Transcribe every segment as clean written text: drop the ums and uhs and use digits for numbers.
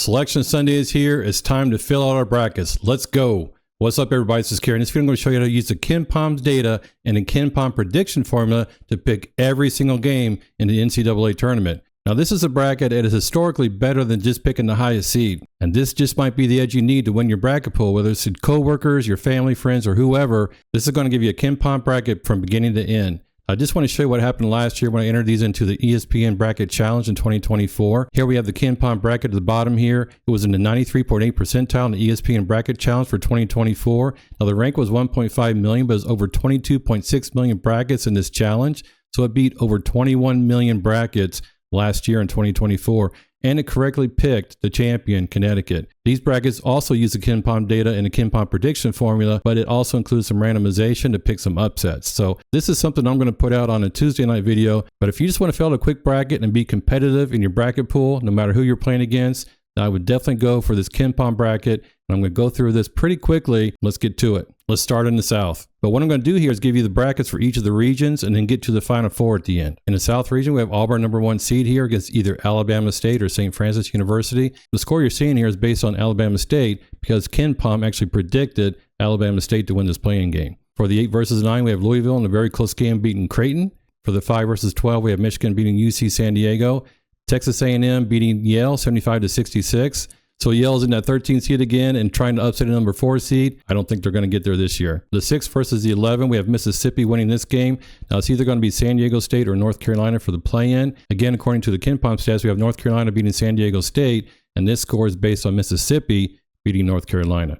Selection Sunday is here. It's time to fill out our brackets. Let's go. What's up, everybody? This is Kerry. In this video, I'm going to show you how to use the Kenpom's data and the Kenpom prediction formula to pick every single game in the NCAA tournament. Now, this is a bracket that is historically better than just picking the highest seed. And this just might be the edge you need to win your bracket pool, whether it's your coworkers, your family, friends, or whoever. This is going to give you a Kenpom bracket from beginning to end. I just want to show you what happened last year when I entered these into the ESPN Bracket Challenge in 2024. Here we have the Kenpom bracket at the bottom here. It was in the 93.8 percentile in the ESPN Bracket Challenge for 2024. Now the rank was 1.5 million, but it was over 22.6 million brackets in this challenge. So it beat over 21 million brackets last year in 2024. And it correctly picked the champion, Connecticut. These brackets also use the Kenpom data and the Kenpom prediction formula, but it also includes some randomization to pick some upsets. So this is something I'm going to put out on a Tuesday night video. But if you just want to fill out a quick bracket and be competitive in your bracket pool, no matter who you're playing against, I would definitely go for this Kenpom bracket. And I'm going to go through this pretty quickly. Let's get to it. Let's start in the South. But what I'm going to do here is give you the brackets for each of the regions and then get to the Final Four at the end. In the South region, we have Auburn #1 seed here against either Alabama State or St. Francis University. The score you're seeing here is based on Alabama State because Kenpom actually predicted Alabama State to win this playing game. For the 8 versus 9, we have Louisville in a very close game beating Creighton. For the 5 versus 12, we have Michigan beating UC San Diego. Texas A&M beating Yale 75-66. So Yale's in that 13th seed again and trying to upset a number 4 seed. I don't think they're going to get there this year. The 6 versus the 11, we have Mississippi winning this game. Now it's either going to be San Diego State or North Carolina for the play-in. Again, according to the Kenpom stats, we have North Carolina beating San Diego State, and this score is based on Mississippi beating North Carolina.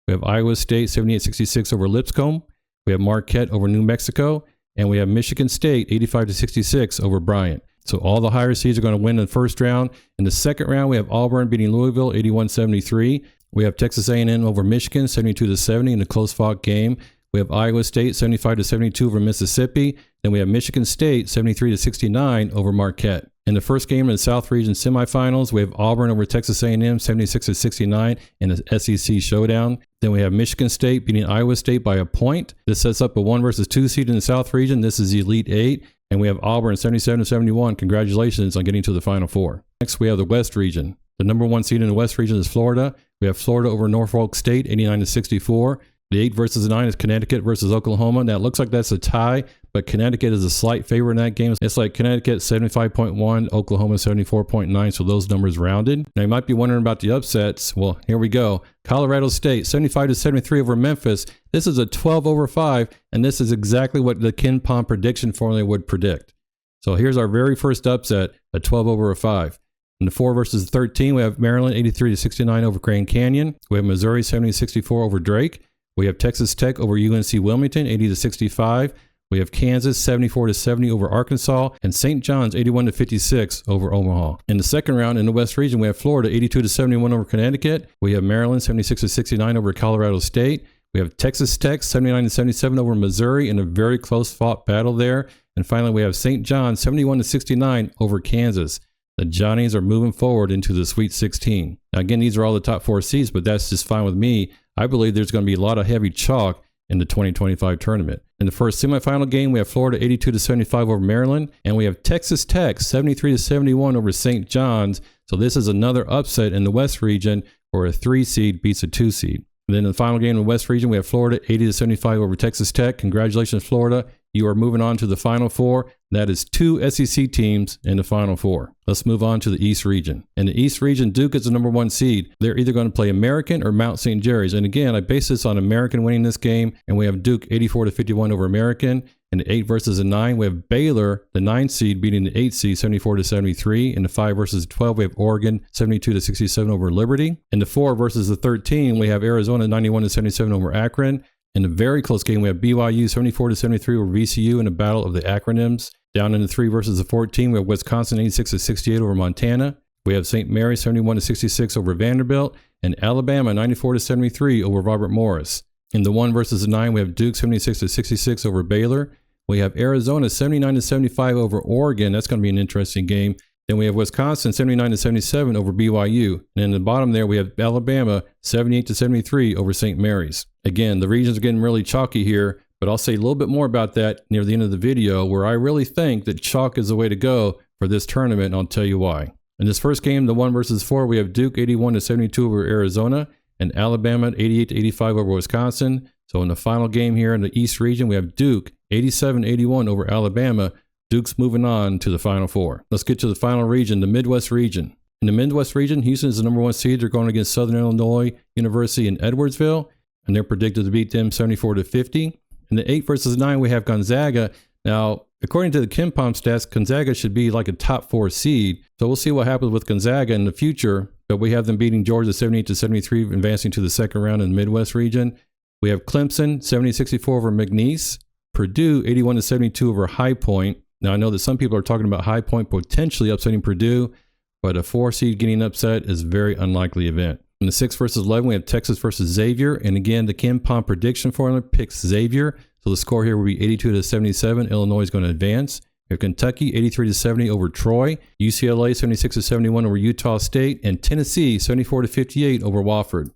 We have Iowa State 78-66 over Lipscomb. We have Marquette over New Mexico, and we have Michigan State 85-66 over Bryant. So all the higher seeds are going to win in the first round. In the second round, we have Auburn beating Louisville 81-73. We have Texas A&M over Michigan 72-70 in a close-fought game. We have Iowa State 75-72 over Mississippi. Then we have Michigan State 73-69 over Marquette. In the first game in the South Region semifinals, we have Auburn over Texas A&M 76-69 in the SEC showdown. Then we have Michigan State beating Iowa State by a point. This sets up a 1 versus 2 seed in the South Region. This is the Elite 8. And we have Auburn 77-71. Congratulations on getting to the Final Four. Next, we have the West Region. The #1 seed in the West Region is Florida. We have Florida over Norfolk State 89-64. The 8 versus 9 is Connecticut versus Oklahoma. Now it looks like that's a tie, but Connecticut is a slight favorite in that game. It's like Connecticut 75.1, Oklahoma 74.9, so those numbers rounded. Now you might be wondering about the upsets. Well, here we go. Colorado State 75-73 over Memphis. This is a 12/5, and this is exactly what the Kenpom prediction formula would predict. So here's our very first upset, a 12/5. In the 4 versus 13, we have Maryland 83-69 over Grand Canyon. We have Missouri 70-64 over Drake. We have Texas Tech over UNC Wilmington 80-65. We have Kansas 74-70 over Arkansas, and St. John's 81-56 over Omaha. In the second round in the West Region, we have Florida 82-71 over Connecticut. We have Maryland 76-69 over Colorado State. We have Texas Tech 79-77 over Missouri in a very close fought battle there. And finally, we have St. John's 71-69 over Kansas. The Johnnies are moving forward into the Sweet 16. Now, again, these are all the top 4 seeds, but that's just fine with me. I believe there's going to be a lot of heavy chalk in the 2025 tournament. In the first semifinal game, we have Florida 82-75 over Maryland, and we have Texas Tech 73-71 over St. John's. So this is another upset in the West region where a 3 seed beats a 2 seed. And then in the final game in the West region, we have Florida 80-75 over Texas Tech. Congratulations, Florida. You are moving on to the Final Four. That is 2 SEC teams in the Final Four. Let's move on to the East region. In the East region, Duke is the #1 seed. They're either going to play American or Mount St. Jerry's. And again, I base this on American winning this game. And we have Duke 84-51 over American. In the 8 versus the 9, we have Baylor, the 9 seed, beating the 8 seed 74-73. In the 5 versus 12, we have Oregon 72-67 over Liberty. In the 4 versus the 13, we have Arizona 91-77 over Akron. In a very close game, we have BYU 74-73 over VCU in a battle of the acronyms. Down in the 3 versus the 14, we have Wisconsin 86-68 over Montana. We have St. Mary 71-66 over Vanderbilt, and Alabama 94-73 over Robert Morris. In the 1 versus the 9, we have Duke 76-66 over Baylor. We have Arizona 79-75 over Oregon. That's going to be an interesting game. Then we have Wisconsin 79-77 over BYU. And in the bottom there, we have Alabama 78-73 over St. Mary's. Again, the regions are getting really chalky here, but I'll say a little bit more about that near the end of the video, where I really think that chalk is the way to go for this tournament, and I'll tell you why. In this first game, the 1 versus 4, we have Duke 81-72 over Arizona and Alabama 88-85 over Wisconsin. So in the final game here in the East region, we have Duke 87-81 over Alabama. Duke's moving on to the Final Four. Let's get to the final region, the Midwest region. In the Midwest region, Houston is the number 1 seed. They're going against Southern Illinois University in Edwardsville, and they're predicted to beat them 74-50. In the 8 versus 9, we have Gonzaga. Now, according to the Kenpom stats, Gonzaga should be like a top 4 seed. So we'll see what happens with Gonzaga in the future. But we have them beating Georgia 78-73, advancing to the second round in the Midwest region. We have Clemson 70-64 over McNeese. Purdue 81-72 over High Point. Now, I know that some people are talking about High Point potentially upsetting Purdue, but a 4 seed getting upset is a very unlikely event. In the 6 versus 11, we have Texas versus Xavier. And again, the Kenpom prediction formula picks Xavier. So the score here will be 82-77. Illinois is going to advance. We have Kentucky 83-70 over Troy. UCLA 76-71 over Utah State. And Tennessee 74-58 over Wofford.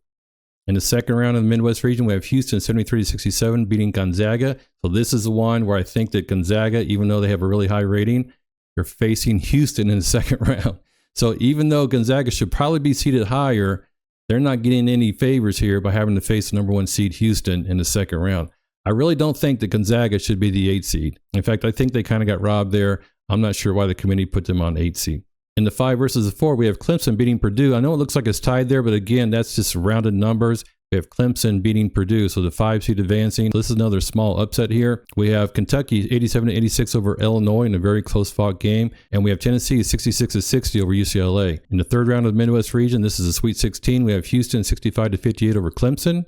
In the second round of the Midwest region, we have Houston 73-67 beating Gonzaga. So this is the one where I think that Gonzaga, even though they have a really high rating, they're facing Houston in the second round. So even though Gonzaga should probably be seeded higher, they're not getting any favors here by having to face the number 1 seed Houston in the second round. I really don't think that Gonzaga should be the 8 seed. In fact, I think they kind of got robbed there. I'm not sure why the committee put them on 8 seed. In the 5 versus the 4, we have Clemson beating Purdue. I know it looks like it's tied there, but again, that's just rounded numbers. We have Clemson beating Purdue, so the 5 seed advancing. This is another small upset here. We have Kentucky 87-86 over Illinois in a very close fought game. And we have Tennessee 66-60 over UCLA. In the third round of the Midwest region, this is a Sweet 16. We have Houston 65-58 over Clemson.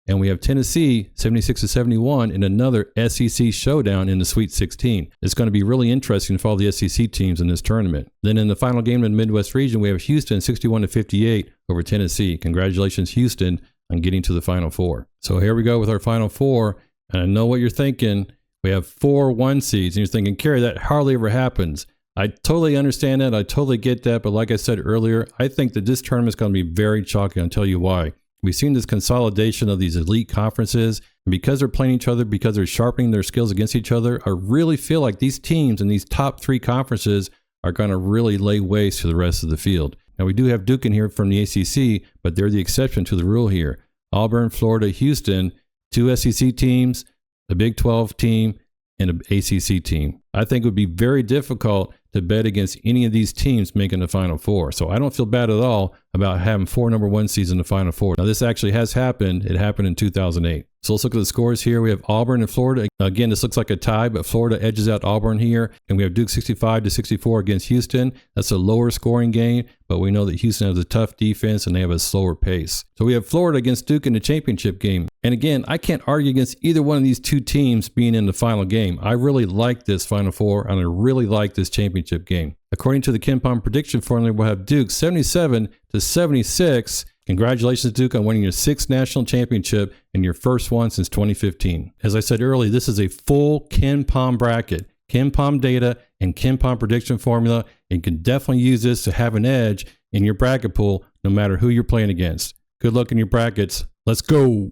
And we have Tennessee 76-71 in another SEC showdown in the Sweet 16. It's going to be really interesting to follow the SEC teams in this tournament. Then in the final game in the Midwest region, we have Houston 61-58 over Tennessee. Congratulations, Houston, on getting to the Final Four. So here we go with our Final Four. And I know what you're thinking. We have 4 1 seeds. And you're thinking, Kerry, that hardly ever happens. I totally understand that. I totally get that. But like I said earlier, I think that this tournament is going to be very chalky. I'll tell you why. We've seen this consolidation of these elite conferences, and because they're playing each other, because they're sharpening their skills against each other, I really feel like these teams in these top 3 conferences are going to really lay waste to the rest of the field. Now, we do have Duke in here from the ACC, but they're the exception to the rule here. Auburn, Florida, Houston, 2 SEC teams, a Big 12 team, and an ACC team. I think it would be very difficult to bet against any of these teams making the Final Four. So I don't feel bad at all about having 4 number 1 seeds in the Final Four. Now, this actually has happened. It happened in 2008. So let's look at the scores here. We have Auburn and Florida. Again, this looks like a tie, but Florida edges out Auburn here. And we have Duke 65-64 against Houston. That's a lower scoring game, but we know that Houston has a tough defense and they have a slower pace. So we have Florida against Duke in the championship game. And again, I can't argue against either one of these 2 teams being in the final game. I really like this Final Four, and I really like this championship game. According to the Kenpom prediction formula, we'll have Duke 77-76. Congratulations, Duke, on winning your 6th national championship and your first one since 2015. As I said earlier, this is a full Kenpom bracket, Kenpom data, and Kenpom prediction formula. And you can definitely use this to have an edge in your bracket pool, no matter who you're playing against. Good luck in your brackets. Let's go.